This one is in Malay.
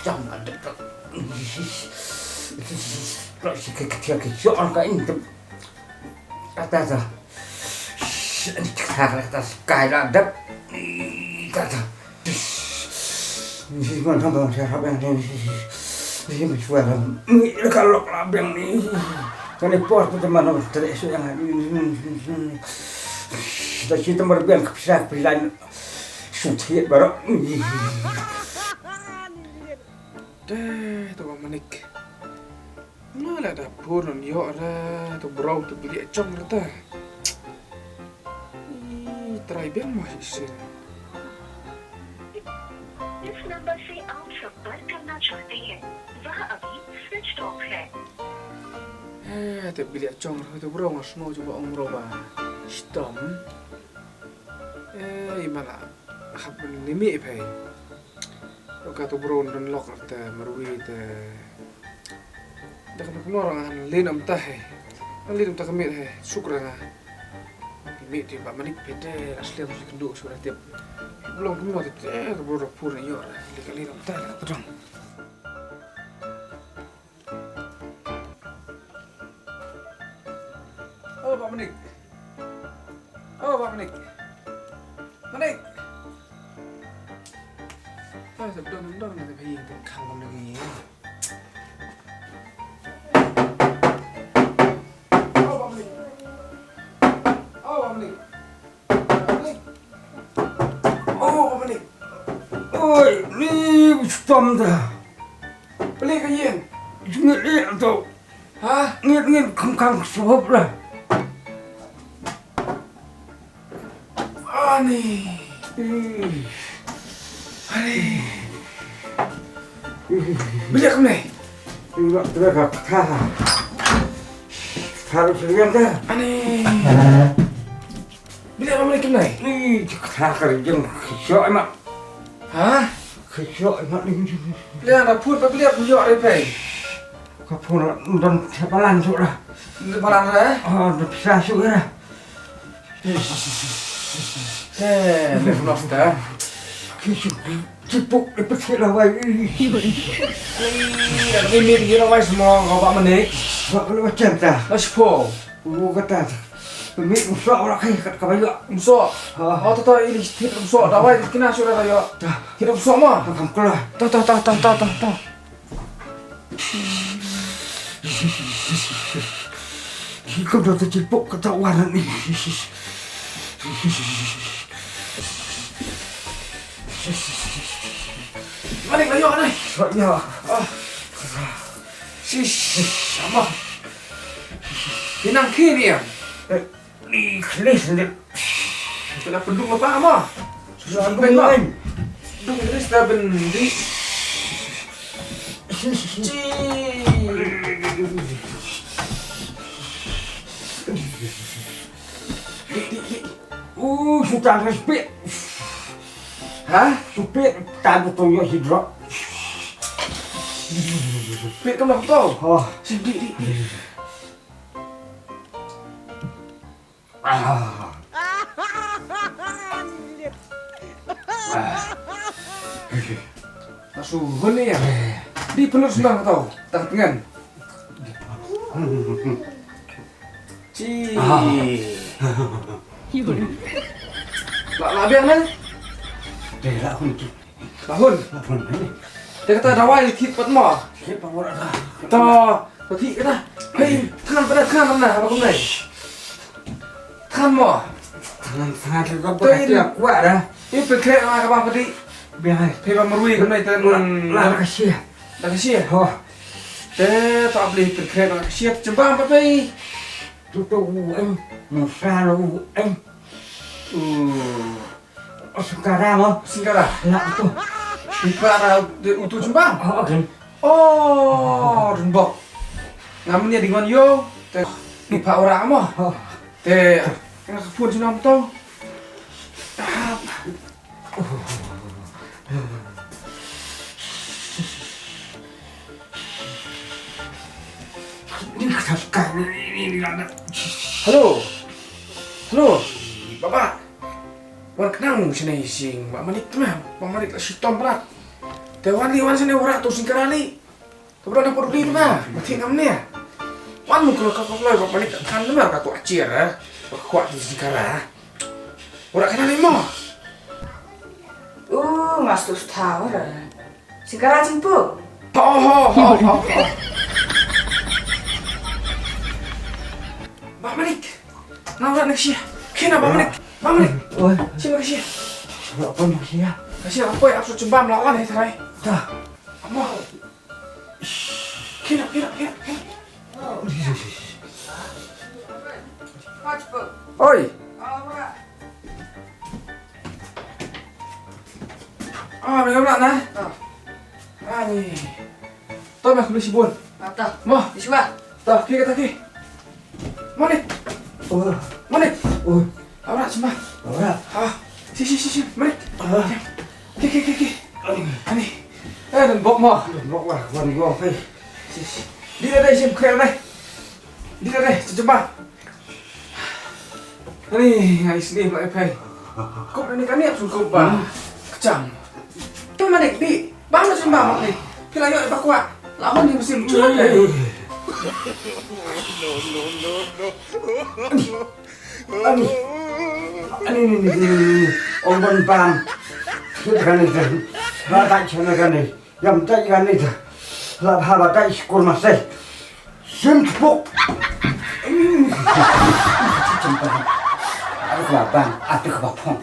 Trong là được cái orang kain kata ta kata sky là đất kata gimana bang siapa yang ini menjual ini kalau labang nih kan impor teman dari isu yang dari kita berbiang kepisah pilihan suci baru Dah, tu orang manik. Malah dapur non yo ada tu bro tu beli acong rata. Try biar masih sen. जिस नंबर से आप संपर्क करना चाहते हैं वह अभी switch off है। Tu beli acong tu bro ngasno coba om bro ba. Stom. Malah habis limi pai. Kata bro dan lok te marwi te dah kena orang lain am tah lain am tah kami syukran kami ti ba manik pede asli am kendu surat tiap belum kemau te bro rapur yo lain am tah pedang oh ba manik manik sebelum nanti bayi yang kangen lagi. Oh, Balik. Oi, ni stom dah. Balik ke yen? Ngit tu. Hah? Ngit kang sebab lah. Ani. Beli aku ni. Tidak harus lihat dah. Ani. Beli apa lagi ni? Ni kerja kesok emak. Hah? Kesok emak ni. Beli apa pun beli apa yo ada pai. Kau pun dan siapa langsung lah. Malam dah. Oh, dah bisa sudah. Lepas dah. Cipuk lepas lawai. Ini dia lawai semua kau pak menik. Kalau macam dah. Naspo. Kata pemik musuh orang kaya kat kayu. Musuh. Oh tu ini kita musuh. Lawai kena sudah tayo. Kita musuh mah. Kamu keluar. Tahu. Kau dah tercipuk ketahuan ni. Manik layo ni. Ya. Apa? Pinang kiri ya. Ni kelis ni. Kena pendung apa mah? Sudah Ben mah. main. Dung ini sudah bendi. Sudah respect. Hah? Supir tak betul yo hidro. Pit kamu tahu? Oh. Sedih. Asuh ni ya. Di penuh senang tahu. Tak dengan. Lah biar mana? Dah lahun tu. Lahun. Lahun ni. Dia kata dawai kipat mah. Siapa orang dah? Tadi kata, hei, kan mana? Apa kau ni? Kan mah. Tangan juga bekerja kuat dah. Ini perkara apa kabar tadi? Biar. Hei, merui kau ni ten. Lah kasih. Dah kasih. Oh. Tak boleh perkara kasih. Jembang apa ni? Tutu em, musa lu em. Sekarang oh. Singkara. Nak tu. Para utu jembang. Oh, kan. Oh, rembok. Namanya dengan yo. Ni pak orang mah. Oh. Kena pun senam tau. Ini kesaskan ini ada. Halo. Bapak. wan kenang sini sing Mbak Manik mah Mbak Manik si tom berat tewan li wan sini ora tu sing kerali kebetulan aku beli mah mati namanya wan mungkin kalau Mbak Manik kan mah katu acir kuat di sing kara ora kenal mo Mas terus tahu dah. Sekarang cimpuk. Oh. Mbak Manik, nawar nak sih. Kena Mbak Manik. Mbak Manik. Ôi, Sini kasih. lọ con một xíu. Kasih apa ya? Aku coba melawan ya terai. Dah. Apa? Kena. Oi. Mình gặp lại này. Ani. Tôi mà không được buồn. Mata. Mo. Di sebelah. Tah, kaki. Manik. Ôi, Manik. ôi, Awak sembah. ora. Si. Manik. Kiki. Ani. Đừng bốc mo. Bọc vào quần gò phải. Đi ra đây xem khuya đây. Đi ra đây, coba. Ani, ngày sini lại phải. Kok ini kan niat suka bang. Kecam. Tuh Manik di. Bang lu sembah Manik. Kila yuk evakuat. Lawan di musim curang deh. Ini. Ông bần bàn. Cái cái này thì là tại sao cái này nhầm tay cái này thì là hà bà tay của mà xây xuyên phục. Chấm bàn. Ada kelabang, ada kebapang.